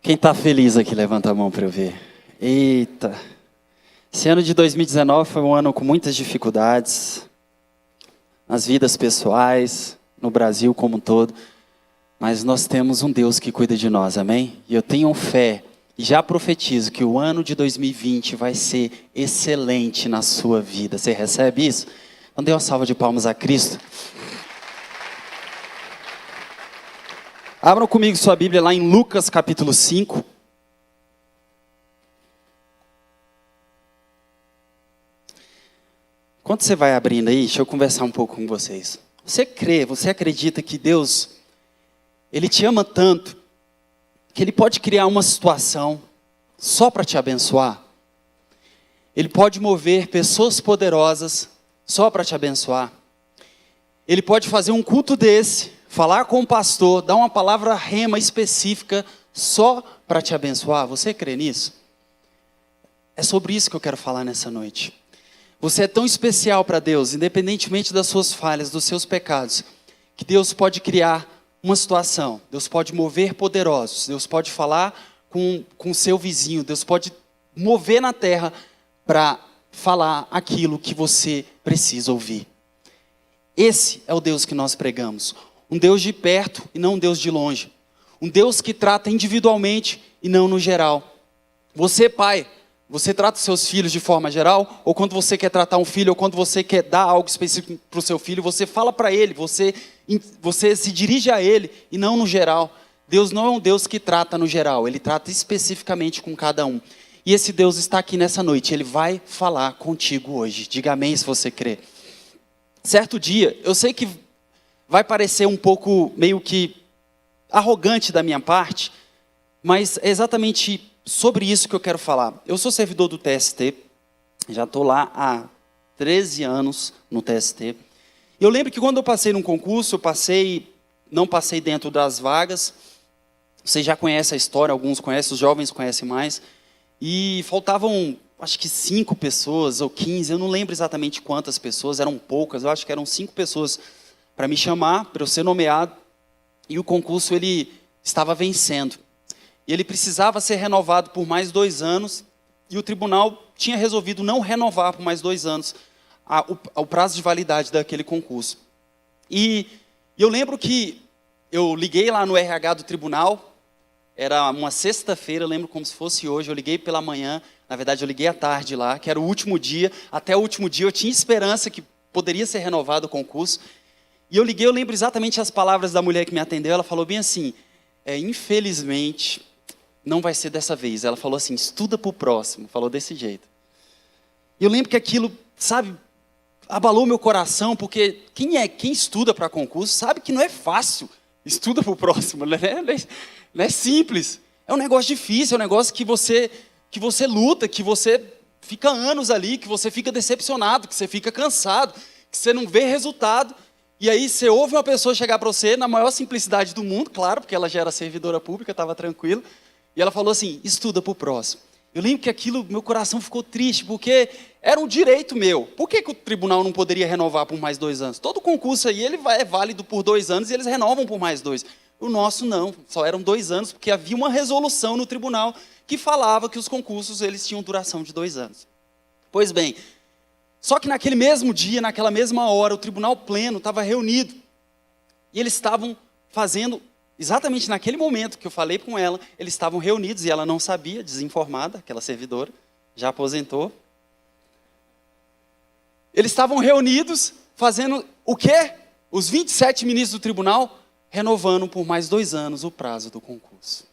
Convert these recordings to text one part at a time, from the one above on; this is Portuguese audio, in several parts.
Quem está feliz aqui, levanta a mão para eu ver. Eita! Esse ano de 2019 foi um ano com muitas dificuldades, nas vidas pessoais, no Brasil como um todo. Mas nós temos um Deus que cuida de nós, amém? E eu tenho fé, e já profetizo que o ano de 2020 vai ser excelente na sua vida. Você recebe isso? Então dê uma salva de palmas a Cristo. Abram comigo sua Bíblia lá em Lucas capítulo 5. Enquanto você vai abrindo aí, deixa eu conversar um pouco com vocês. Você crê, você acredita que Deus, Ele te ama tanto, que Ele pode criar uma situação só para te abençoar? Ele pode mover pessoas poderosas só para te abençoar? Ele pode fazer um culto desse, falar com o pastor, dar uma palavra rema específica só para te abençoar? Você crê nisso? É sobre isso que eu quero falar nessa noite. Você é tão especial para Deus, independentemente das suas falhas, dos seus pecados, que Deus pode criar uma situação, Deus pode mover poderosos, Deus pode falar com o seu vizinho, Deus pode mover na terra para falar aquilo que você precisa ouvir. Esse é o Deus que nós pregamos. Um Deus de perto e não um Deus de longe. Um Deus que trata individualmente e não no geral. Você, pai, você trata seus filhos de forma geral? Ou quando você quer tratar um filho, ou quando você quer dar algo específico para o seu filho, você fala para ele, você se dirige a ele e não no geral. Deus não é um Deus que trata no geral, Ele trata especificamente com cada um. E esse Deus está aqui nessa noite, Ele vai falar contigo hoje. Diga amém se você crê. Certo dia, eu sei que vai parecer um pouco meio que arrogante da minha parte, mas é exatamente sobre isso que eu quero falar. Eu sou servidor do TST, já estou lá há 13 anos no TST. Eu lembro que quando eu passei num concurso, não passei dentro das vagas. Vocês já conhecem a história, alguns conhecem, os jovens conhecem mais. E faltavam, acho que 5 pessoas ou 15, eu não lembro exatamente quantas pessoas, eram poucas, eu acho que eram 5 pessoas para me chamar, para eu ser nomeado. E o concurso ele estava vencendo. E ele precisava ser renovado por mais 2 anos, e o tribunal tinha resolvido não renovar por mais 2 anos o prazo de validade daquele concurso. E eu lembro que eu liguei lá no RH do tribunal, era uma sexta-feira, eu lembro como se fosse hoje, eu liguei pela manhã, na verdade eu liguei à tarde lá, que era o último dia, até o último dia eu tinha esperança que poderia ser renovado o concurso. E eu liguei, eu lembro exatamente as palavras da mulher que me atendeu, ela falou bem assim, infelizmente, não vai ser dessa vez. Ela falou assim, estuda para o próximo, falou desse jeito. E eu lembro que aquilo, sabe, abalou meu coração, porque quem estuda para concurso sabe que não é fácil, estuda para o próximo, não é simples. É um negócio difícil, é um negócio que você luta, que você fica anos ali, que você fica decepcionado, que você fica cansado, que você não vê resultado. E aí você ouve uma pessoa chegar para você, na maior simplicidade do mundo, claro, porque ela já era servidora pública, estava tranquila, e ela falou assim, estuda para o próximo. Eu lembro que aquilo, meu coração ficou triste, porque era um direito meu. Por que o tribunal não poderia renovar por mais 2 anos? Todo concurso aí é válido por 2 anos e eles renovam por mais 2. O nosso não, só eram 2 anos, porque havia uma resolução no tribunal que falava que os concursos eles tinham duração de 2 anos. Pois bem, só que naquele mesmo dia, naquela mesma hora, o tribunal pleno estava reunido. E eles estavam fazendo, exatamente naquele momento que eu falei com ela, eles estavam reunidos e ela não sabia, desinformada, aquela servidora, já aposentou. Eles estavam reunidos, fazendo o quê? Os 27 ministros do tribunal, renovando por mais 2 anos o prazo do concurso.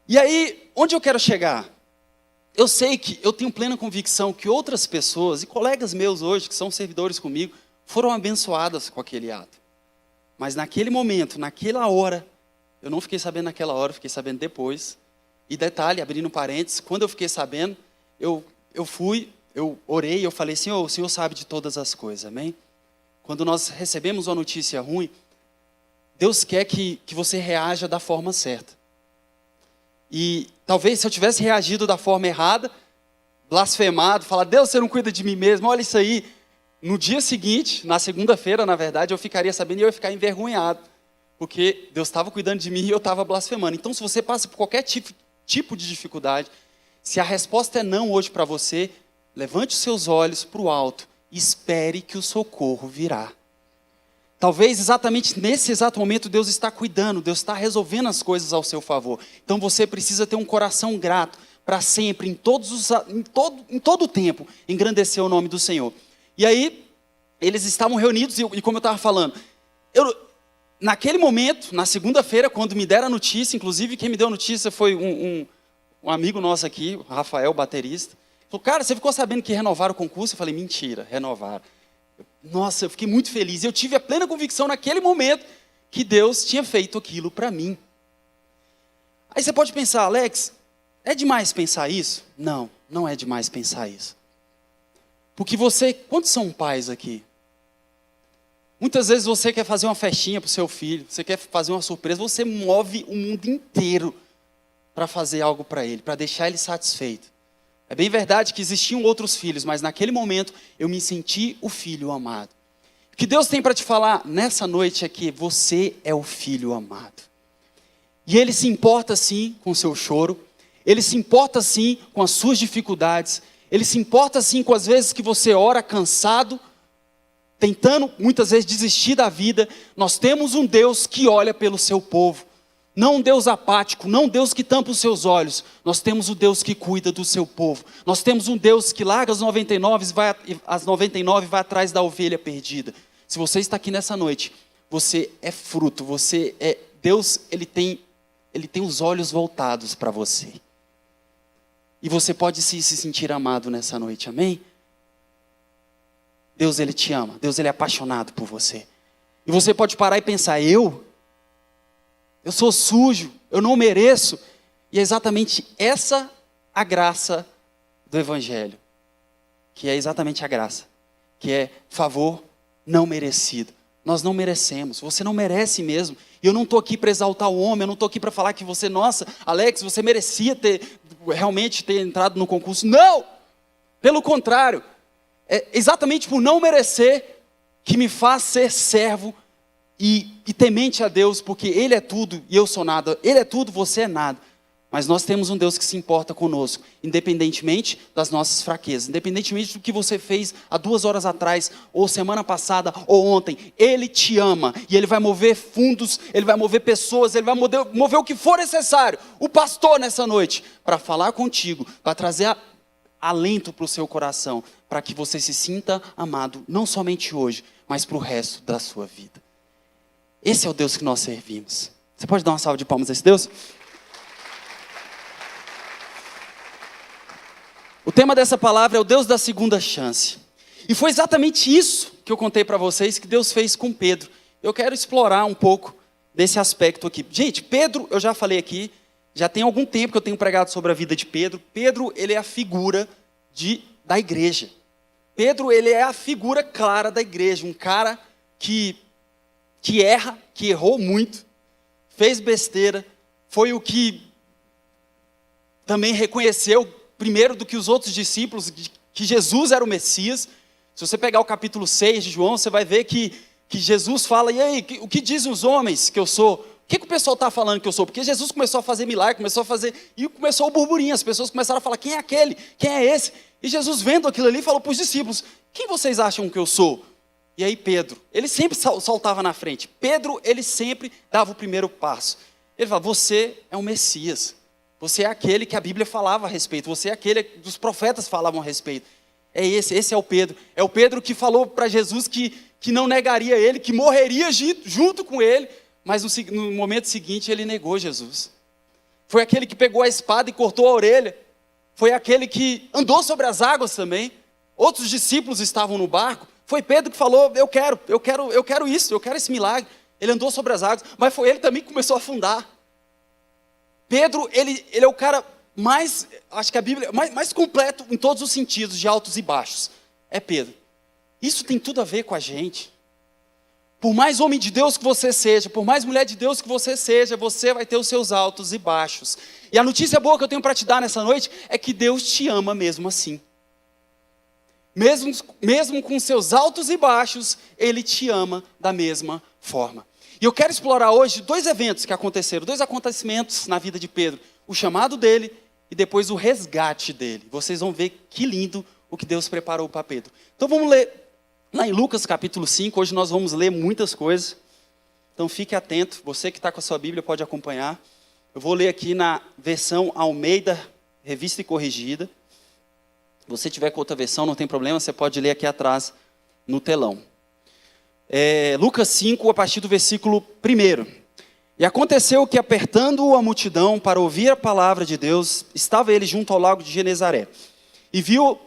E aí, onde eu quero chegar? Eu sei que eu tenho plena convicção que outras pessoas, e colegas meus hoje, que são servidores comigo, foram abençoadas com aquele ato. Mas naquele momento, naquela hora, eu não fiquei sabendo naquela hora, fiquei sabendo depois. E detalhe, abrindo parênteses, quando eu fiquei sabendo, eu orei, eu falei, Senhor, o Senhor sabe de todas as coisas, amém? Quando nós recebemos uma notícia ruim, Deus quer que você reaja da forma certa. E talvez se eu tivesse reagido da forma errada, blasfemado, falar, Deus, você não cuida de mim mesmo, olha isso aí. No dia seguinte, na segunda-feira, na verdade, eu ficaria sabendo e eu ia ficar envergonhado, porque Deus estava cuidando de mim e eu estava blasfemando. Então, se você passa por qualquer tipo de dificuldade, se a resposta é não hoje para você, levante os seus olhos para o alto e espere que o socorro virá. Talvez exatamente nesse exato momento Deus está cuidando, Deus está resolvendo as coisas ao seu favor. Então você precisa ter um coração grato para sempre, em todo o tempo, engrandecer o nome do Senhor. E aí, eles estavam reunidos e como eu estava falando, naquele momento, na segunda-feira, quando me deram a notícia, inclusive quem me deu a notícia foi um amigo nosso aqui, o Rafael, baterista. Falou, cara, você ficou sabendo que renovaram o concurso? Eu falei, mentira, renovaram. Nossa, eu fiquei muito feliz. Eu tive a plena convicção naquele momento que Deus tinha feito aquilo para mim. Aí você pode pensar, Alex, é demais pensar isso? Não, não é demais pensar isso. Porque quantos são pais aqui? Muitas vezes você quer fazer uma festinha para o seu filho, você quer fazer uma surpresa, você move o mundo inteiro para fazer algo para ele, para deixar ele satisfeito. É bem verdade que existiam outros filhos, mas naquele momento eu me senti o filho amado. O que Deus tem para te falar nessa noite é que você é o filho amado. E Ele se importa sim com o seu choro, Ele se importa sim com as suas dificuldades, Ele se importa sim com as vezes que você ora cansado, tentando muitas vezes desistir da vida. Nós temos um Deus que olha pelo seu povo. Não um Deus apático, não um Deus que tampa os seus olhos. Nós temos o Deus que cuida do seu povo. Nós temos um Deus que larga as 99 e vai atrás da ovelha perdida. Se você está aqui nessa noite, você é fruto, Deus, Ele tem os olhos voltados para você. E você pode se sentir amado nessa noite, amém? Deus, Ele te ama, Deus, Ele é apaixonado por você. E você pode parar e pensar, eu sou sujo, eu não mereço. E é exatamente essa a graça do Evangelho. Que é exatamente a graça. Que é favor não merecido. Nós não merecemos, você não merece mesmo. E eu não estou aqui para exaltar o homem, eu não estou aqui para falar que você, nossa, Alex, você merecia realmente ter entrado no concurso. Não! Pelo contrário, é exatamente por não merecer que me faz ser servo e temente a Deus, porque Ele é tudo e eu sou nada. Ele é tudo, você é nada. Mas nós temos um Deus que se importa conosco, independentemente das nossas fraquezas, independentemente do que você fez há 2 horas atrás, ou semana passada, ou ontem. Ele te ama e Ele vai mover fundos, Ele vai mover pessoas, Ele vai mover o que for necessário. O pastor nessa noite, para falar contigo, para trazer alento para o seu coração, para que você se sinta amado, não somente hoje, mas para o resto da sua vida. Esse é o Deus que nós servimos. Você pode dar uma salva de palmas a esse Deus? O tema dessa palavra é o Deus da segunda chance. E foi exatamente isso que eu contei para vocês que Deus fez com Pedro. Eu quero explorar um pouco desse aspecto aqui. Gente, Pedro, eu já falei aqui, já tem algum tempo que eu tenho pregado sobre a vida de Pedro. Pedro, ele é a figura da igreja. Pedro, ele é a figura clara da igreja. Um cara que erra, que errou muito, fez besteira, foi o que também reconheceu, primeiro do que os outros discípulos, que Jesus era o Messias. Se você pegar o capítulo 6 de João, você vai ver que Jesus fala, e aí, o que dizem os homens que eu sou? O que o pessoal está falando que eu sou? Porque Jesus começou a fazer milagre, e começou o burburinho, as pessoas começaram a falar, quem é aquele? Quem é esse? E Jesus vendo aquilo ali, falou para os discípulos, quem vocês acham que eu sou? E aí Pedro, ele sempre saltava na frente. Pedro, ele sempre dava o primeiro passo. Ele falava, você é o Messias. Você é aquele que a Bíblia falava a respeito. Você é aquele que os profetas falavam a respeito. Esse é o Pedro. É o Pedro que falou para Jesus que não negaria ele, que morreria junto com ele. Mas no momento seguinte ele negou Jesus. Foi aquele que pegou a espada e cortou a orelha. Foi aquele que andou sobre as águas também. Outros discípulos estavam no barco. Foi Pedro que falou, eu quero isso, eu quero esse milagre. Ele andou sobre as águas, mas foi ele também que começou a afundar. Pedro, ele é o cara mais, acho que a Bíblia, mais completo em todos os sentidos, de altos e baixos. É Pedro. Isso tem tudo a ver com a gente. Por mais homem de Deus que você seja, por mais mulher de Deus que você seja, você vai ter os seus altos e baixos. E a notícia boa que eu tenho para te dar nessa noite é que Deus te ama mesmo assim. Mesmo com seus altos e baixos, Ele te ama da mesma forma. E eu quero explorar hoje 2 eventos que aconteceram, 2 acontecimentos na vida de Pedro. O chamado dele e depois o resgate dele. Vocês vão ver que lindo o que Deus preparou para Pedro. Então vamos ler lá em Lucas capítulo 5, hoje nós vamos ler muitas coisas. Então fique atento, você que está com a sua Bíblia pode acompanhar. Eu vou ler aqui na versão Almeida, revista e corrigida. Se você tiver com outra versão, não tem problema, você pode ler aqui atrás no telão. Lucas 5, a partir do versículo 1. E aconteceu que, apertando a multidão para ouvir a palavra de Deus, estava ele junto ao lago de Genezaré. E viu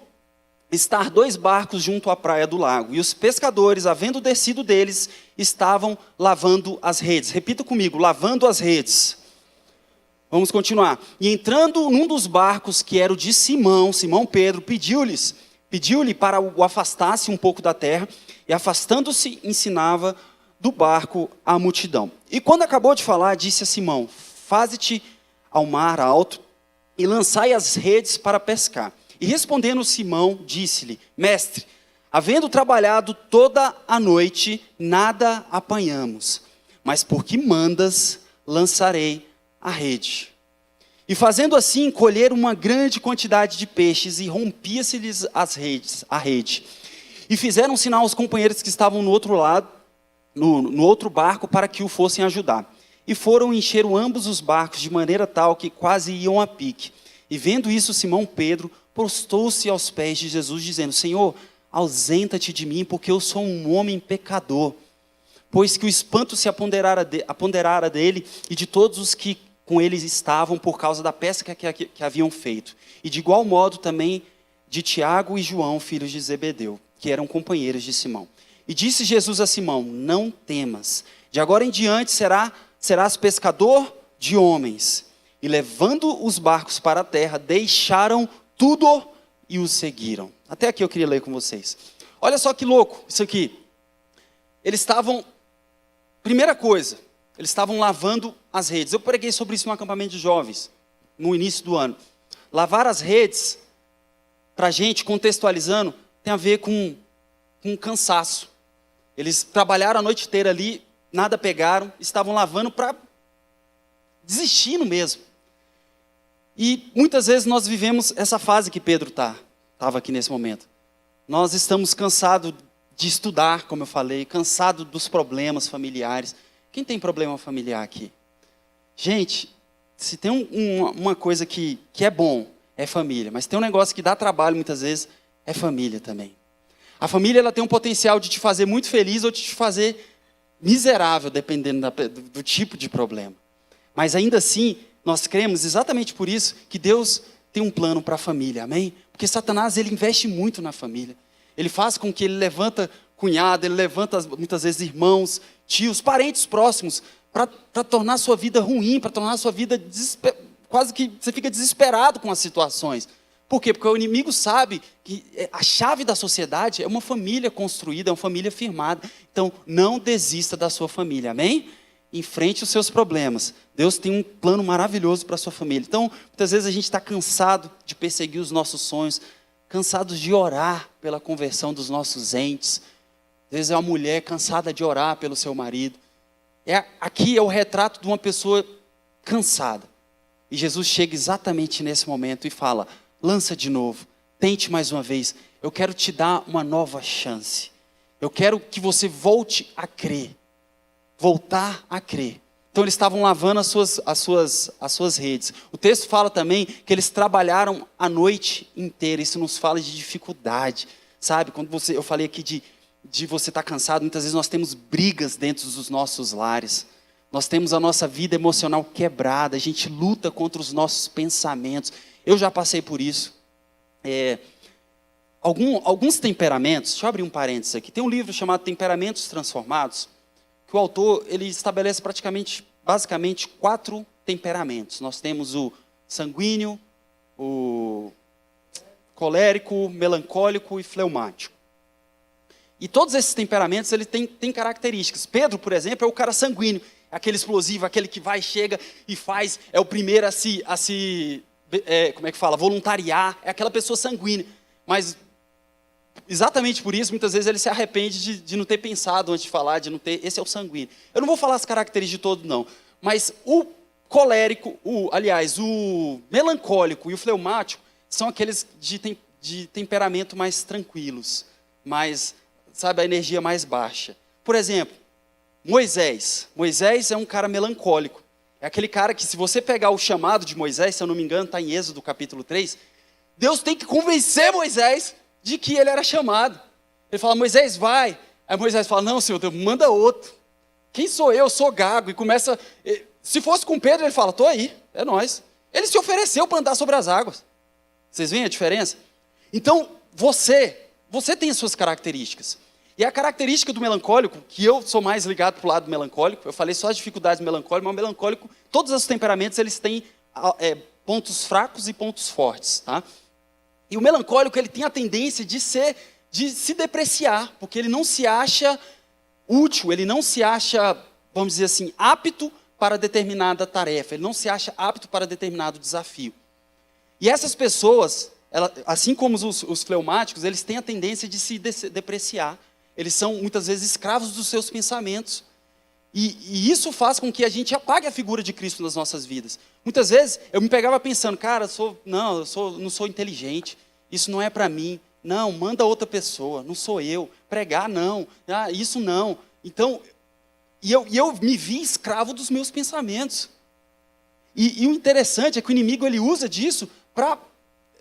estar 2 barcos junto à praia do lago. E os pescadores, havendo descido deles, estavam lavando as redes. Repita comigo, lavando as redes. Vamos continuar. E entrando num dos barcos, que era o de Simão Pedro, pediu-lhe para o afastasse um pouco da terra, e afastando-se, ensinava do barco a multidão. E quando acabou de falar, disse a Simão: faze-te ao mar alto, e lançai as redes para pescar. E respondendo Simão, disse-lhe: mestre, havendo trabalhado toda a noite, nada apanhamos, mas porque mandas, lançarei a rede. E fazendo assim, colheram uma grande quantidade de peixes, e rompia-se-lhes a rede. E fizeram sinal aos companheiros que estavam no outro lado, no outro barco, para que o fossem ajudar. E foram encher ambos os barcos, de maneira tal que quase iam a pique. E vendo isso, Simão Pedro prostou-se aos pés de Jesus, dizendo: Senhor, ausenta-te de mim, porque eu sou um homem pecador. Pois que o espanto se apoderara dele e de todos os que com eles estavam, por causa da pesca que haviam feito. E de igual modo também de Tiago e João, filhos de Zebedeu, que eram companheiros de Simão. E disse Jesus a Simão: não temas, de agora em diante serás pescador de homens. E levando os barcos para a terra, deixaram tudo e os seguiram. Até aqui eu queria ler com vocês. Olha só que louco isso aqui. Eles estavam, primeira coisa, eles estavam lavando as redes. Eu preguei sobre isso no acampamento de jovens, no início do ano. Lavar as redes, para a gente, contextualizando, tem a ver com cansaço. Eles trabalharam a noite inteira ali, nada pegaram, estavam lavando para desistindo mesmo. E muitas vezes nós vivemos essa fase que Pedro estava aqui nesse momento. Nós estamos cansados de estudar, como eu falei, cansados dos problemas familiares. Quem tem problema familiar aqui? Gente, se tem uma coisa que é bom, é família. Mas tem um negócio que dá trabalho muitas vezes, é família também. A família ela tem um potencial de te fazer muito feliz ou de te fazer miserável, dependendo do tipo de problema. Mas ainda assim, nós cremos exatamente por isso que Deus tem um plano para a família, amém? Porque Satanás ele investe muito na família. Ele faz com que ele levanta cunhado, ele levanta muitas vezes irmãos, tios, parentes próximos, para tornar a sua vida ruim, para tornar a sua vida quase que você fica desesperado com as situações. Por quê? Porque o inimigo sabe que a chave da sociedade é uma família construída, é uma família firmada. Então, não desista da sua família, amém? Enfrente os seus problemas. Deus tem um plano maravilhoso para a sua família. Então, muitas vezes a gente está cansado de perseguir os nossos sonhos, cansados de orar pela conversão dos nossos entes. Às vezes é uma mulher cansada de orar pelo seu marido. Aqui é o retrato de uma pessoa cansada. E Jesus chega exatamente nesse momento e fala: lança de novo, tente mais uma vez. Eu quero te dar uma nova chance. Eu quero que você volte a crer. Voltar a crer. Então eles estavam lavando as suas redes. O texto fala também que eles trabalharam a noite inteira. Isso nos fala de dificuldade. Sabe, quando eu falei aqui de você estar cansado, muitas vezes nós temos brigas dentro dos nossos lares. Nós temos a nossa vida emocional quebrada. A gente luta contra os nossos pensamentos. Eu já passei por isso. Alguns temperamentos, deixa eu abrir um parênteses aqui. Tem um livro chamado Temperamentos Transformados, que o autor ele estabelece basicamente 4 temperamentos. Nós temos o sanguíneo, o colérico, melancólico e fleumático. E todos esses temperamentos, ele tem características. Pedro, por exemplo, é o cara sanguíneo, aquele explosivo, aquele que vai, chega e faz, é o primeiro a se voluntariar, é aquela pessoa sanguínea. Mas, exatamente por isso, muitas vezes ele se arrepende de não ter pensado antes de falar, esse é o sanguíneo. Eu não vou falar as características de todo, não, mas o colérico, o melancólico e o fleumático são aqueles de temperamento mais tranquilos, mais, sabe, a energia mais baixa. Por exemplo, Moisés é um cara melancólico. É aquele cara que, se você pegar o chamado de Moisés, se eu não me engano, está em Êxodo capítulo 3, Deus tem que convencer Moisés de que ele era chamado. Ele fala, Moisés, vai. Aí Moisés fala, não, Senhor, Deus, manda outro. Quem sou eu? Eu sou gago. E começa, se fosse com Pedro, ele fala, estou aí, é nós. Ele se ofereceu para andar sobre as águas. Vocês veem a diferença? Então, você tem as suas características. E a característica do melancólico, que eu sou mais ligado para o lado melancólico, eu falei só as dificuldades do melancólico, mas o melancólico, todos os temperamentos, eles têm pontos fracos e pontos fortes, tá? E o melancólico, ele tem a tendência de se depreciar, porque ele não se acha útil, ele não se acha, vamos dizer assim, apto para determinada tarefa, ele não se acha apto para determinado desafio. E essas pessoas, assim como os fleumáticos, eles têm a tendência de se depreciar. Eles são, muitas vezes, escravos dos seus pensamentos. E isso faz com que a gente apague a figura de Cristo nas nossas vidas. Muitas vezes, eu me pegava pensando, cara, não sou inteligente, isso não é para mim. Não, manda outra pessoa, não sou eu. Pregar, não. Isso não. Então, eu me vi escravo dos meus pensamentos. E o interessante é que o inimigo, ele usa disso para...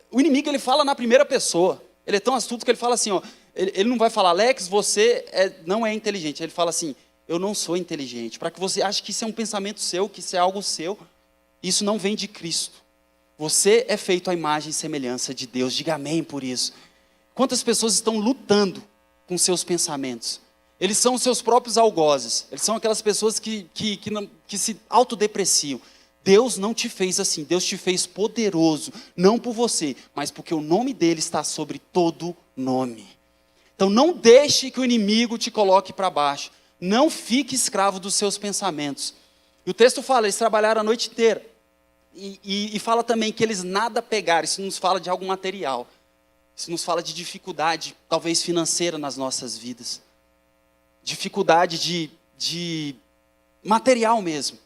O inimigo, ele fala na primeira pessoa. Ele é tão astuto que ele fala assim, ó, ele não vai falar, Alex, você não é inteligente. Ele fala assim, eu não sou inteligente. Para que você ache que isso é um pensamento seu, que isso é algo seu. Isso não vem de Cristo. Você é feito à imagem e semelhança de Deus. Diga amém por isso. Quantas pessoas estão lutando com seus pensamentos? Eles são os seus próprios algozes. Eles são aquelas pessoas que se autodepreciam. Deus não te fez assim. Deus te fez poderoso. Não por você, mas porque o nome dele está sobre todo nome. Então não deixe que o inimigo te coloque para baixo. Não fique escravo dos seus pensamentos. E o texto fala, eles trabalharam a noite inteira. E fala também que eles nada pegaram. Isso nos fala de algo material. Isso nos fala de dificuldade, talvez financeira nas nossas vidas. Dificuldade de material mesmo.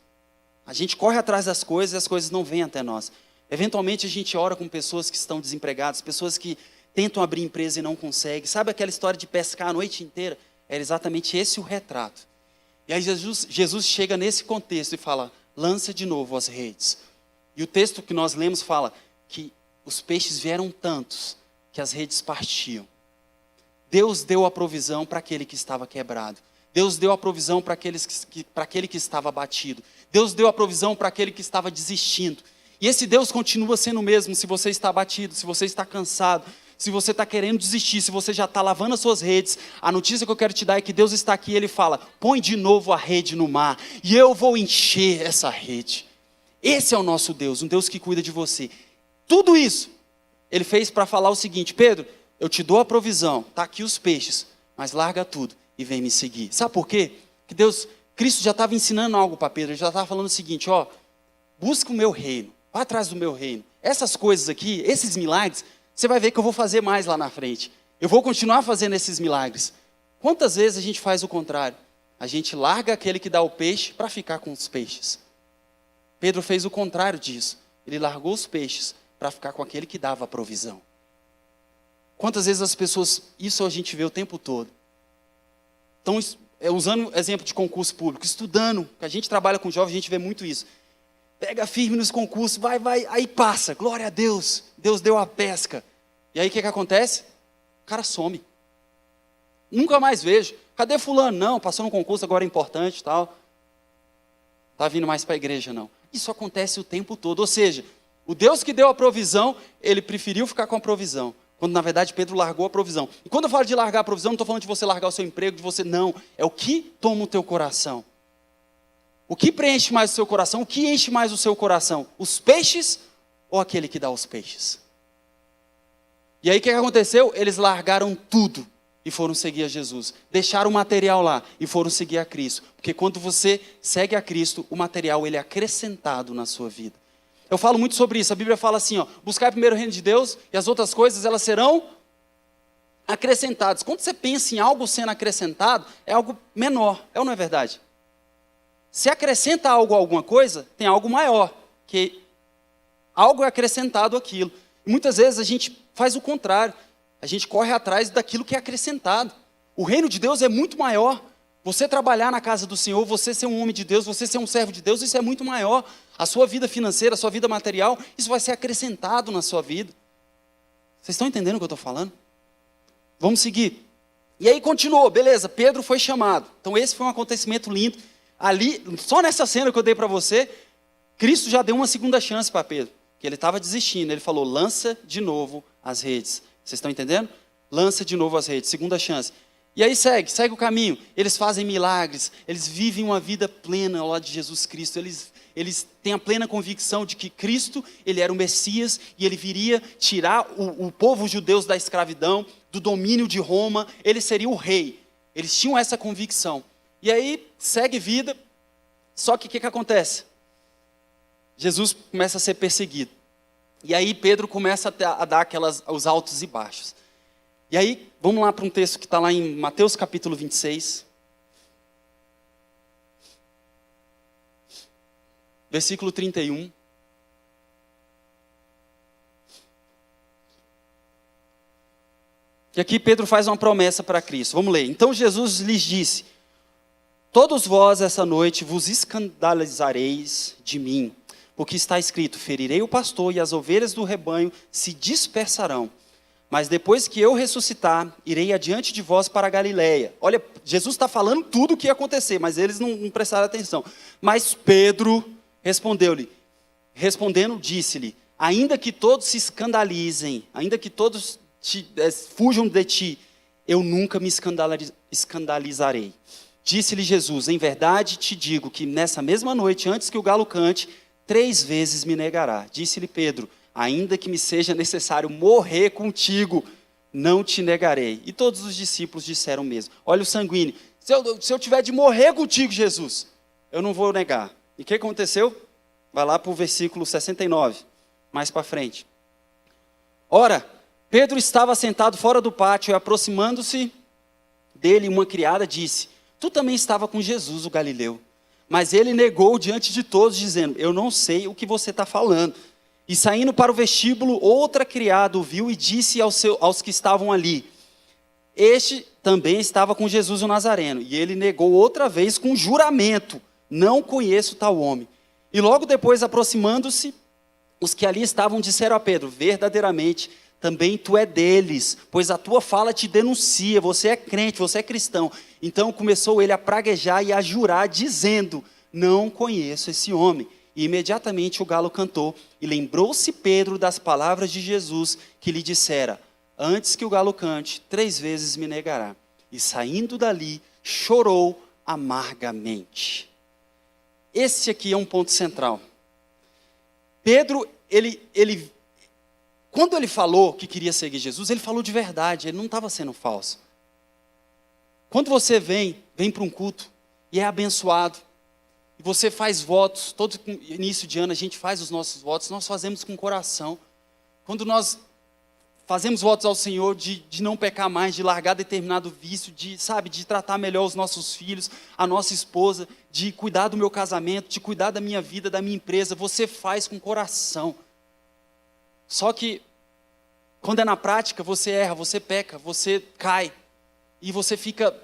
A gente corre atrás das coisas e as coisas não vêm até nós. Eventualmente a gente ora com pessoas que estão desempregadas, pessoas que tentam abrir empresa e não conseguem. Sabe aquela história de pescar a noite inteira? Era exatamente esse o retrato. E aí Jesus chega nesse contexto e fala, lança de novo as redes. E o texto que nós lemos fala que os peixes vieram tantos que as redes partiam. Deus deu a provisão para aquele que estava quebrado. Deus deu a provisão para aquele que estava abatido. Deus deu a provisão para aquele que estava desistindo. E esse Deus continua sendo o mesmo se você está abatido, se você está cansado, se você está querendo desistir, se você já está lavando as suas redes. A notícia que eu quero te dar é que Deus está aqui e Ele fala, põe de novo a rede no mar e eu vou encher essa rede. Esse é o nosso Deus, um Deus que cuida de você. Tudo isso Ele fez para falar o seguinte, Pedro, eu te dou a provisão, está aqui os peixes, mas larga tudo e vem me seguir. Sabe por quê? Que Cristo já estava ensinando algo para Pedro, ele já estava falando o seguinte, ó, busca o meu reino, vai atrás do meu reino. Essas coisas aqui, esses milagres, você vai ver que eu vou fazer mais lá na frente. Eu vou continuar fazendo esses milagres. Quantas vezes a gente faz o contrário? A gente larga aquele que dá o peixe para ficar com os peixes. Pedro fez o contrário disso. Ele largou os peixes para ficar com aquele que dava a provisão. Quantas vezes as pessoas, isso a gente vê o tempo todo. Estão usando exemplo de concurso público, estudando, a gente trabalha com jovens, a gente vê muito isso. Pega firme nos concursos, vai, aí passa, glória a Deus, Deus deu a pesca. E aí o que acontece? O cara some. Nunca mais vejo. Cadê fulano? Não, passou no concurso, agora é importante e tal. Está vindo mais para a igreja, não. Isso acontece o tempo todo, ou seja, o Deus que deu a provisão, ele preferiu ficar com a provisão. Quando na verdade Pedro largou a provisão. E quando eu falo de largar a provisão, não estou falando de você largar o seu emprego, de você, não. É o que toma o teu coração. O que preenche mais o seu coração? O que enche mais o seu coração? Os peixes ou aquele que dá os peixes? E aí o que aconteceu? Eles largaram tudo e foram seguir a Jesus. Deixaram o material lá e foram seguir a Cristo. Porque quando você segue a Cristo, o material ele é acrescentado na sua vida. Eu falo muito sobre isso. A Bíblia fala assim, ó, buscar primeiro o reino de Deus e as outras coisas elas serão acrescentadas. Quando você pensa em algo sendo acrescentado, é algo menor. É ou não é verdade? Se acrescenta algo a alguma coisa, tem algo maior. Que algo é acrescentado àquilo. E muitas vezes a gente faz o contrário. A gente corre atrás daquilo que é acrescentado. O reino de Deus é muito maior. Você trabalhar na casa do Senhor, você ser um homem de Deus, você ser um servo de Deus, isso é muito maior. A sua vida financeira, a sua vida material, isso vai ser acrescentado na sua vida. Vocês estão entendendo o que eu estou falando? Vamos seguir. E aí continuou, beleza, Pedro foi chamado. Então esse foi um acontecimento lindo. Ali, só nessa cena que eu dei para você, Cristo já deu uma segunda chance para Pedro. Que ele estava desistindo, ele falou, lança de novo as redes. Vocês estão entendendo? Lança de novo as redes, segunda chance. E aí segue o caminho. Eles fazem milagres, eles vivem uma vida plena ao lado de Jesus Cristo. Eles têm a plena convicção de que Cristo, ele era o Messias e ele viria tirar o povo judeu da escravidão, do domínio de Roma, ele seria o rei. Eles tinham essa convicção. E aí segue vida, só que o que acontece? Jesus começa a ser perseguido. E aí Pedro começa a dar os altos e baixos. E aí, vamos lá para um texto que está lá em Mateus capítulo 26. Versículo 31. E aqui Pedro faz uma promessa para Cristo. Vamos ler. Então Jesus lhes disse, todos vós essa noite vos escandalizareis de mim, porque está escrito, ferirei o pastor e as ovelhas do rebanho se dispersarão. Mas depois que eu ressuscitar, irei adiante de vós para a Galileia. Olha, Jesus está falando tudo o que ia acontecer, mas eles não prestaram atenção. Mas Pedro respondendo, disse-lhe, ainda que todos se escandalizem, ainda que todos fujam de ti, eu nunca me escandalizarei. Disse-lhe Jesus, em verdade te digo que nessa mesma noite, antes que o galo cante, 3 vezes me negará. Disse-lhe Pedro, ainda que me seja necessário morrer contigo, não te negarei. E todos os discípulos disseram o mesmo. Olha o sanguíneo, se eu tiver de morrer contigo, Jesus, eu não vou negar. E o que aconteceu? Vai lá para o versículo 69, mais para frente. Ora, Pedro estava sentado fora do pátio e aproximando-se dele, uma criada disse, tu também estava com Jesus, o Galileu. Mas ele negou diante de todos, dizendo, eu não sei o que você está falando. E saindo para o vestíbulo, outra criada o viu e disse aos que estavam ali, este também estava com Jesus o Nazareno. E ele negou outra vez com juramento, não conheço tal homem. E logo depois, aproximando-se, os que ali estavam disseram a Pedro, verdadeiramente, também tu é deles, pois a tua fala te denuncia, você é crente, você é cristão. Então começou ele a praguejar e a jurar, dizendo, não conheço esse homem. E imediatamente o galo cantou, e lembrou-se Pedro das palavras de Jesus, que lhe dissera, antes que o galo cante, 3 vezes me negará. E saindo dali, chorou amargamente. Esse aqui é um ponto central. Pedro, quando ele falou que queria seguir Jesus, ele falou de verdade, ele não estava sendo falso. Quando você vem para um culto e é abençoado, e você faz votos, todo início de ano a gente faz os nossos votos, nós fazemos com o coração. Quando nós fazemos votos ao Senhor de não pecar mais, de largar determinado vício, de tratar melhor os nossos filhos, a nossa esposa, de cuidar do meu casamento, de cuidar da minha vida, da minha empresa, você faz com o coração. Só que, quando é na prática, você erra, você peca, você cai. E você fica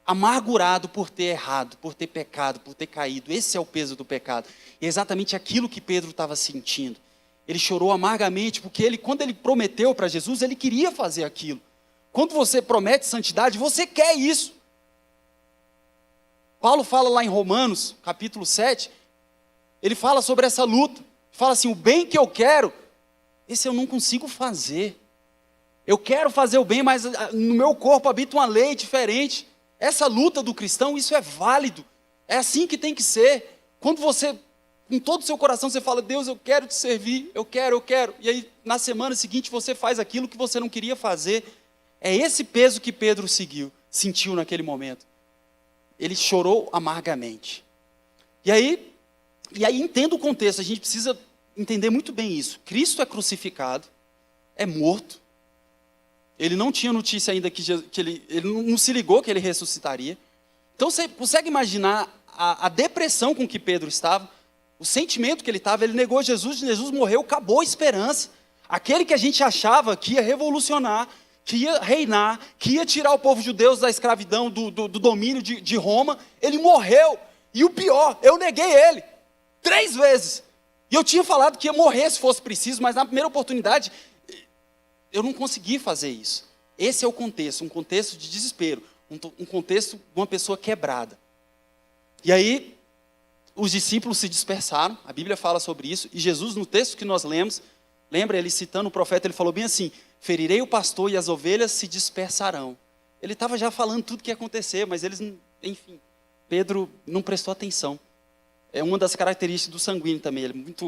amargurado por ter errado, por ter pecado, por ter caído. Esse é o peso do pecado. E é exatamente aquilo que Pedro estava sentindo. Ele chorou amargamente, porque quando ele prometeu para Jesus, ele queria fazer aquilo. Quando você promete santidade, você quer isso. Paulo fala lá em Romanos, capítulo 7, ele fala sobre essa luta. Fala assim, o bem que eu quero, esse eu não consigo fazer. Eu quero fazer o bem, mas no meu corpo habita uma lei diferente. Essa luta do cristão, isso é válido. É assim que tem que ser. Quando você, com todo o seu coração, você fala, Deus, eu quero te servir, eu quero. E aí, na semana seguinte, você faz aquilo que você não queria fazer. É esse peso que Pedro sentiu naquele momento. Ele chorou amargamente. E aí entenda o contexto, a gente precisa entender muito bem isso. Cristo é crucificado, é morto. Ele não tinha notícia ainda que ele não se ligou que ele ressuscitaria. Então você consegue imaginar a depressão com que Pedro estava, o sentimento que ele estava. Ele negou Jesus morreu, acabou a esperança. Aquele que a gente achava que ia revolucionar, que ia reinar, que ia tirar o povo judeu da escravidão, do domínio de Roma, ele morreu. E o pior, eu neguei ele 3 vezes. E eu tinha falado que ia morrer se fosse preciso, mas na primeira oportunidade, eu não consegui fazer isso. Esse é o contexto, um contexto de desespero, um contexto de uma pessoa quebrada. E aí, os discípulos se dispersaram, a Bíblia fala sobre isso, e Jesus, no texto que nós lemos, lembra, ele citando o profeta, ele falou bem assim: ferirei o pastor e as ovelhas se dispersarão. Ele estava já falando tudo que ia acontecer, mas eles, enfim, Pedro não prestou atenção. É uma das características do sanguíneo também,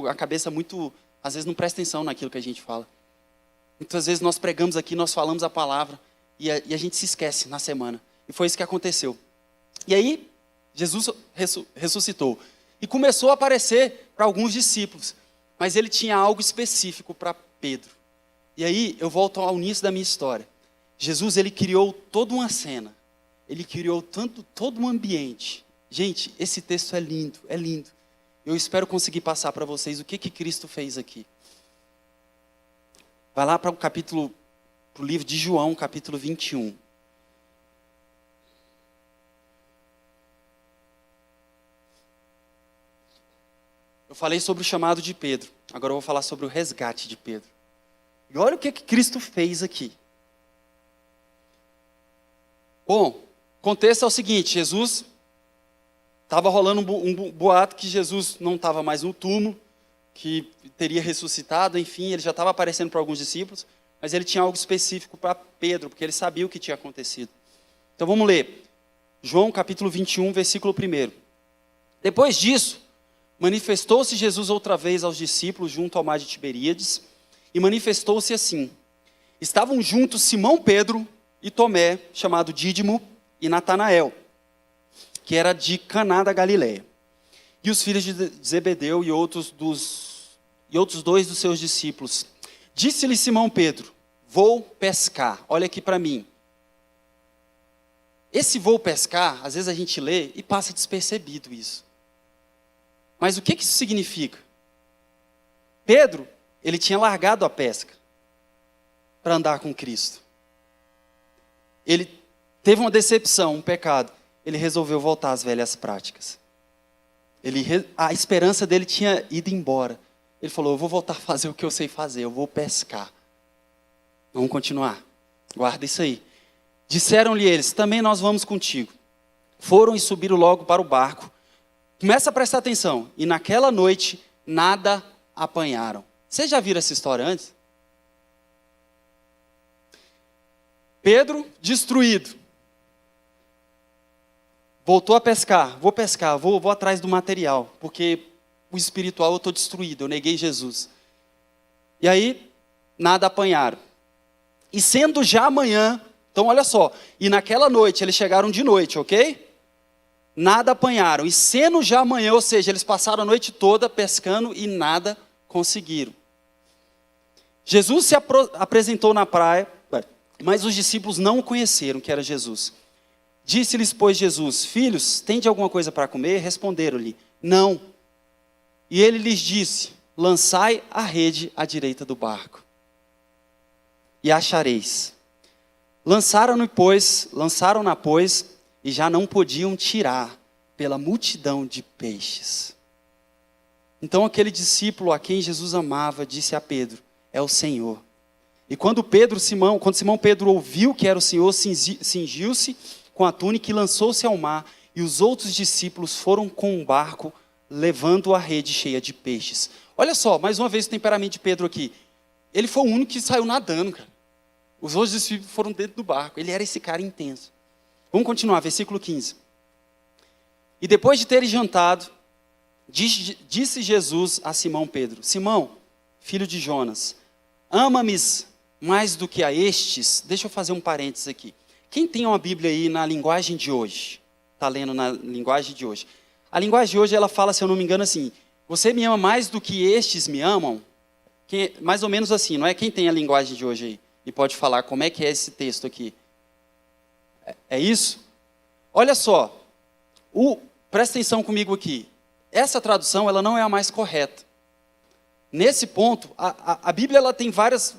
a cabeça muito, às vezes não presta atenção naquilo que a gente fala. Muitas vezes nós pregamos aqui, nós falamos a palavra, e a gente se esquece na semana. E foi isso que aconteceu. E aí, Jesus ressuscitou. E começou a aparecer para alguns discípulos. Mas ele tinha algo específico para Pedro. E aí, eu volto ao início da minha história. Jesus, ele criou toda uma cena. Ele criou todo um ambiente. Gente, esse texto é lindo, é lindo. Eu espero conseguir passar para vocês o que Cristo fez aqui. Vai lá para o livro de João, capítulo 21. Eu falei sobre o chamado de Pedro, agora eu vou falar sobre o resgate de Pedro. E olha o que Cristo fez aqui. Bom, o contexto é o seguinte: Jesus, estava rolando um boato que Jesus não estava mais no túmulo, que teria ressuscitado, enfim, ele já estava aparecendo para alguns discípulos, mas ele tinha algo específico para Pedro, porque ele sabia o que tinha acontecido. Então vamos ler, João capítulo 21, versículo 1. Depois disso, manifestou-se Jesus outra vez aos discípulos junto ao mar de Tiberíades, e manifestou-se assim: estavam juntos Simão Pedro e Tomé, chamado Dídimo, e Natanael, que era de Caná da Galileia, e os filhos de Zebedeu e outros 2 dos seus discípulos. Disse-lhe Simão Pedro: vou pescar. Olha aqui para mim. Esse vou pescar, às vezes a gente lê e passa despercebido isso. Mas o que isso significa? Pedro, ele tinha largado a pesca para andar com Cristo. Ele teve uma decepção, um pecado. Ele resolveu voltar às velhas práticas. A esperança dele tinha ido embora. Ele falou: eu vou voltar a fazer o que eu sei fazer, eu vou pescar. Vamos continuar. Guarda isso aí. Disseram-lhe eles: também nós vamos contigo. Foram e subiram logo para o barco. Começa a prestar atenção. E naquela noite, nada apanharam. Vocês já viram essa história antes? Pedro, destruído. Voltou a pescar. Vou pescar, vou atrás do material. Porque o espiritual eu estou destruído, eu neguei Jesus. E aí, nada apanharam. E sendo já amanhã, então olha só. E naquela noite, eles chegaram de noite, ok? Nada apanharam. E sendo já amanhã, ou seja, eles passaram a noite toda pescando e nada conseguiram. Jesus se apresentou na praia, mas os discípulos não o conheceram, que era Jesus. Disse-lhes, pois, Jesus: filhos, tende alguma coisa para comer? Responderam-lhe: não. E ele lhes disse: lançai a rede à direita do barco, e achareis. Lançaram-na, pois, e já não podiam tirar, pela multidão de peixes. Então aquele discípulo a quem Jesus amava disse a Pedro: é o Senhor. E quando Simão Pedro ouviu que era o Senhor, cingiu-se com a túnica e lançou-se ao mar, e os outros discípulos foram com o barco, levando a rede cheia de peixes. Olha só, mais uma vez o temperamento de Pedro aqui. Ele foi o único que saiu nadando, cara. Os outros discípulos foram dentro do barco. Ele era esse cara intenso. Vamos continuar, versículo 15. E depois de terem jantado, disse Jesus a Simão Pedro: Simão, filho de Jonas, mais do que a estes, deixa eu fazer um parênteses aqui. Quem tem uma Bíblia aí na linguagem de hoje? Está lendo na linguagem de hoje. A linguagem de hoje, ela fala, se eu não me engano, assim, você me ama mais do que estes me amam? Mais ou menos assim, não é? Quem tem a linguagem de hoje aí? E pode falar como é que é esse texto aqui. É isso? Olha só, presta atenção comigo aqui. Essa tradução, ela não é a mais correta. Nesse ponto, a Bíblia, ela tem várias...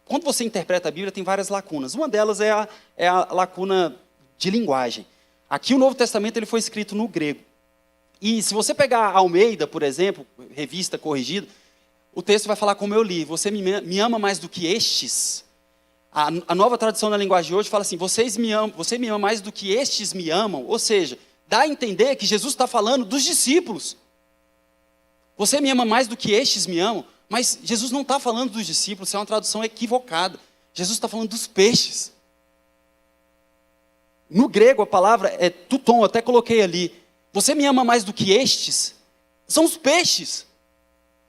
Quando você interpreta a Bíblia, tem várias lacunas. Uma delas é a lacuna de linguagem. Aqui o Novo Testamento ele foi escrito no grego. E se você pegar a Almeida, por exemplo, revista corrigida, o texto vai falar como eu li. Você me ama mais do que estes? A nova tradução na linguagem de hoje fala assim, você me ama mais do que estes me amam. Ou seja, dá a entender que Jesus está falando dos discípulos. Você me ama mais do que estes me amam. Mas Jesus não está falando dos discípulos, isso é uma tradução equivocada. Jesus está falando dos peixes. No grego a palavra é tuton, eu até coloquei ali. Você me ama mais do que estes? São os peixes.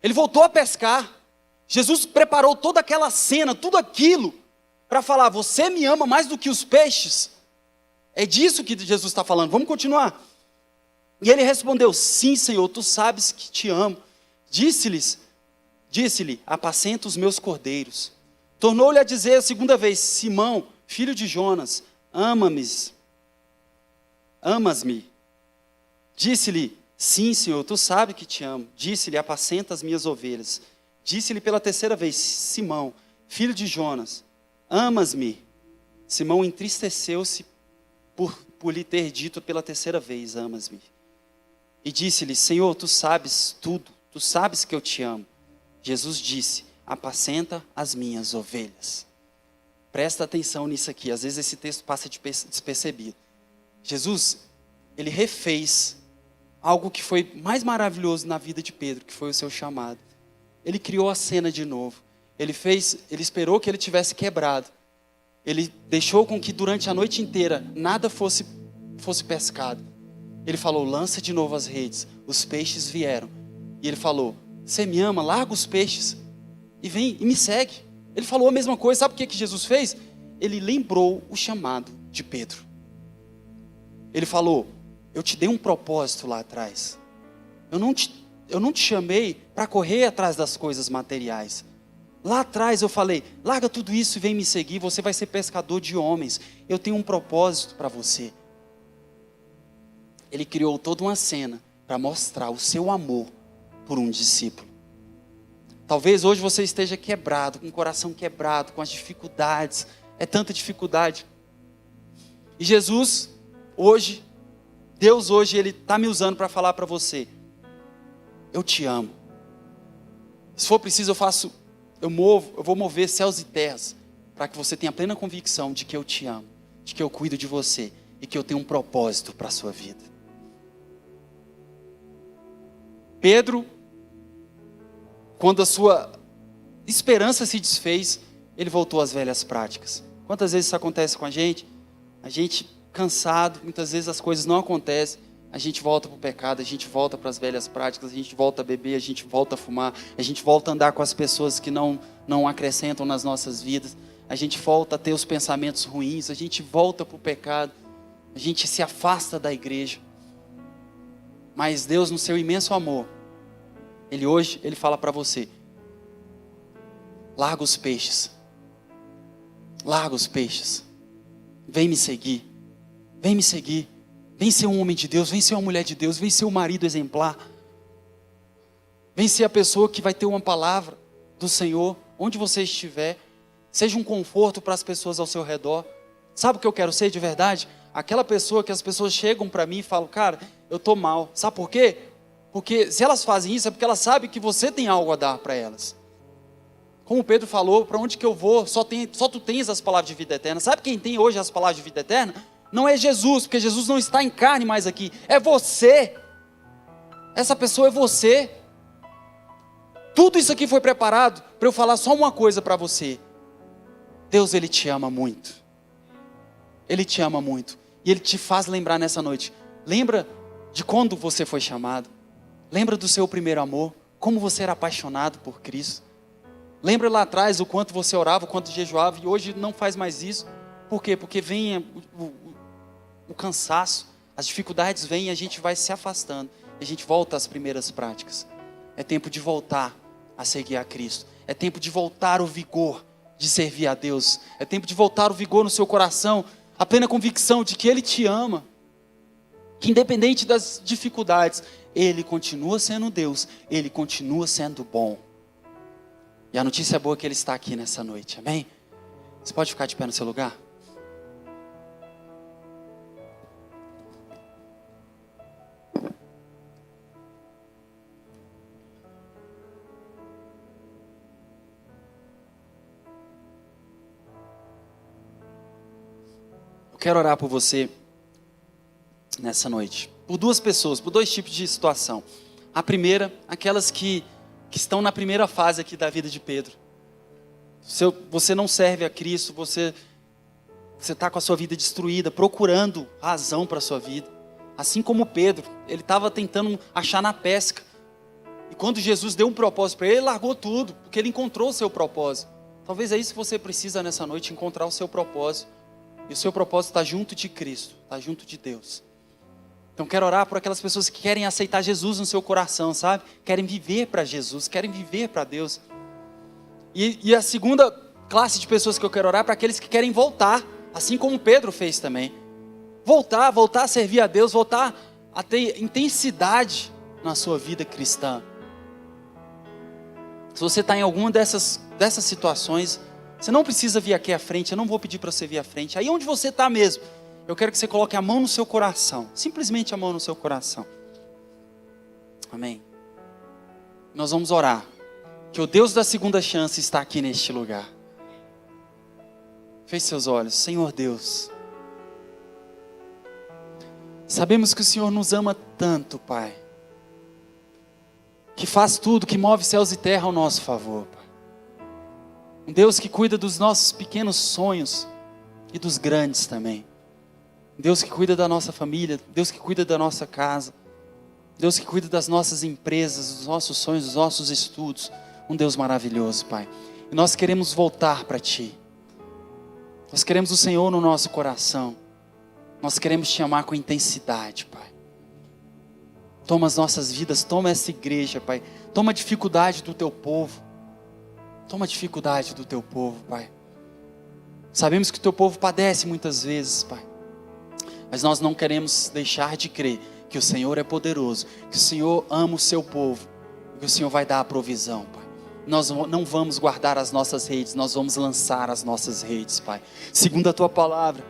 Ele voltou a pescar. Jesus preparou toda aquela cena, tudo aquilo, para falar, você me ama mais do que os peixes? É disso que Jesus está falando. Vamos continuar. E ele respondeu, sim, Senhor, tu sabes que te amo. Disse-lhe, apacenta os meus cordeiros. Tornou-lhe a dizer a segunda vez, Simão, filho de Jonas, amas-me? Disse-lhe, sim, Senhor, tu sabes que te amo. Disse-lhe, apacenta as minhas ovelhas. Disse-lhe pela terceira vez, Simão, filho de Jonas, amas-me? Simão entristeceu-se por lhe ter dito pela terceira vez, amas-me? E disse-lhe, Senhor, tu sabes tudo, tu sabes que eu te amo. Jesus disse, apacenta as minhas ovelhas. Presta atenção nisso aqui, às vezes esse texto passa despercebido. Jesus, ele refez algo que foi mais maravilhoso na vida de Pedro, que foi o seu chamado. Ele criou a cena de novo. Ele esperou que ele tivesse quebrado. Ele deixou com que durante a noite inteira nada fosse pescado. Ele falou, lança de novo as redes. Os peixes vieram. E ele falou, você me ama? Larga os peixes e vem e me segue. Ele falou a mesma coisa. Sabe o que Jesus fez? Ele lembrou o chamado de Pedro. Ele falou, eu te dei um propósito lá atrás. Eu não te chamei para correr atrás das coisas materiais. Lá atrás eu falei, larga tudo isso e vem me seguir. Você vai ser pescador de homens. Eu tenho um propósito para você. Ele criou toda uma cena para mostrar o seu amor por um discípulo. Talvez hoje você esteja quebrado, com o coração quebrado, com as dificuldades. É tanta dificuldade. E Jesus, Deus hoje, Ele está me usando para falar para você. Eu te amo. Se for preciso eu vou mover céus e terras, para que você tenha plena convicção de que eu te amo, de que eu cuido de você e que eu tenho um propósito para a sua vida. Pedro, quando a sua esperança se desfez, ele voltou às velhas práticas. Quantas vezes isso acontece com a gente? A gente cansado, muitas vezes as coisas não acontecem, a gente volta para o pecado, a gente volta para as velhas práticas, a gente volta a beber, a gente volta a fumar, a gente volta a andar com as pessoas que não acrescentam nas nossas vidas, a gente volta a ter os pensamentos ruins, a gente volta para o pecado, a gente se afasta da igreja. Mas Deus, no seu imenso amor, Ele fala para você, larga os peixes, vem me seguir, vem ser um homem de Deus, vem ser uma mulher de Deus, vem ser um marido exemplar, vem ser a pessoa que vai ter uma palavra do Senhor, onde você estiver, seja um conforto para as pessoas ao seu redor. Sabe o que eu quero ser de verdade? Aquela pessoa que as pessoas chegam para mim e falam, cara, eu estou mal. Sabe por quê? Porque se elas fazem isso é porque elas sabem que você tem algo a dar para elas. Como Pedro falou, para onde que eu vou? Só tu tens as palavras de vida eterna. Sabe quem tem hoje as palavras de vida eterna? Não é Jesus, porque Jesus não está em carne mais aqui. É você. Essa pessoa é você. Tudo isso aqui foi preparado para eu falar só uma coisa para você. Deus, Ele te ama muito. Ele te ama muito. E Ele te faz lembrar nessa noite. Lembra de quando você foi chamado. Lembra do seu primeiro amor. Como você era apaixonado por Cristo. Lembra lá atrás o quanto você orava, o quanto jejuava, e hoje não faz mais isso. Por quê? Porque vem o cansaço, as dificuldades vêm e a gente vai se afastando. E a gente volta às primeiras práticas. É tempo de voltar a seguir a Cristo. É tempo de voltar o vigor de servir a Deus. É tempo de voltar o vigor no seu coração, a plena convicção de que Ele te ama. Que independente das dificuldades, Ele continua sendo Deus, Ele continua sendo bom. E a notícia boa é que Ele está aqui nessa noite, amém? Você pode ficar de pé no seu lugar? Eu quero orar por você nessa noite. Por duas pessoas, por dois tipos de situação. A primeira, aquelas que estão na primeira fase aqui da vida de Pedro. Você não serve a Cristo, você está com a sua vida destruída, procurando razão para a sua vida. Assim como Pedro, ele estava tentando achar na pesca. E quando Jesus deu um propósito para ele, ele largou tudo, porque ele encontrou o seu propósito. Talvez é isso que você precisa nessa noite, encontrar o seu propósito. E o seu propósito está junto de Cristo, está junto de Deus. Então quero orar por aquelas pessoas que querem aceitar Jesus no seu coração, sabe? Querem viver para Jesus, querem viver para Deus. E a segunda classe de pessoas que eu quero orar é para aqueles que querem voltar, assim como Pedro fez também. Voltar a servir a Deus, voltar a ter intensidade na sua vida cristã. Se você está em alguma dessas situações, você não precisa vir aqui à frente, eu não vou pedir para você vir à frente. Aí onde você está mesmo, eu quero que você coloque a mão no seu coração. Simplesmente a mão no seu coração. Amém. Nós vamos orar. Que o Deus da segunda chance está aqui neste lugar. Feche seus olhos. Senhor Deus. Sabemos que o Senhor nos ama tanto, Pai. Que faz tudo, que move céus e terra ao nosso favor, Pai. Um Deus que cuida dos nossos pequenos sonhos e dos grandes também. Deus que cuida da nossa família, Deus que cuida da nossa casa, Deus que cuida das nossas empresas, dos nossos sonhos, dos nossos estudos. Um Deus maravilhoso, Pai. E nós queremos voltar para Ti. Nós queremos o Senhor no nosso coração. Nós queremos Te amar com intensidade, Pai. Toma as nossas vidas, toma essa igreja, Pai. Toma a dificuldade do Teu povo. Toma a dificuldade do Teu povo, Pai. Sabemos que o Teu povo padece muitas vezes, Pai. Mas nós não queremos deixar de crer que o Senhor é poderoso, que o Senhor ama o seu povo, que o Senhor vai dar a provisão, Pai. Nós não vamos guardar as nossas redes, nós vamos lançar as nossas redes, Pai. Segundo a Tua palavra,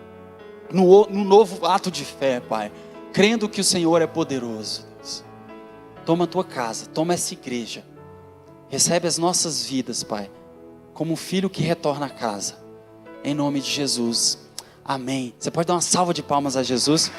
no novo ato de fé, Pai, crendo que o Senhor é poderoso, Deus. Toma a Tua casa, toma essa igreja, recebe as nossas vidas, Pai, como um filho que retorna a casa, em nome de Jesus. Amém. Você pode dar uma salva de palmas a Jesus?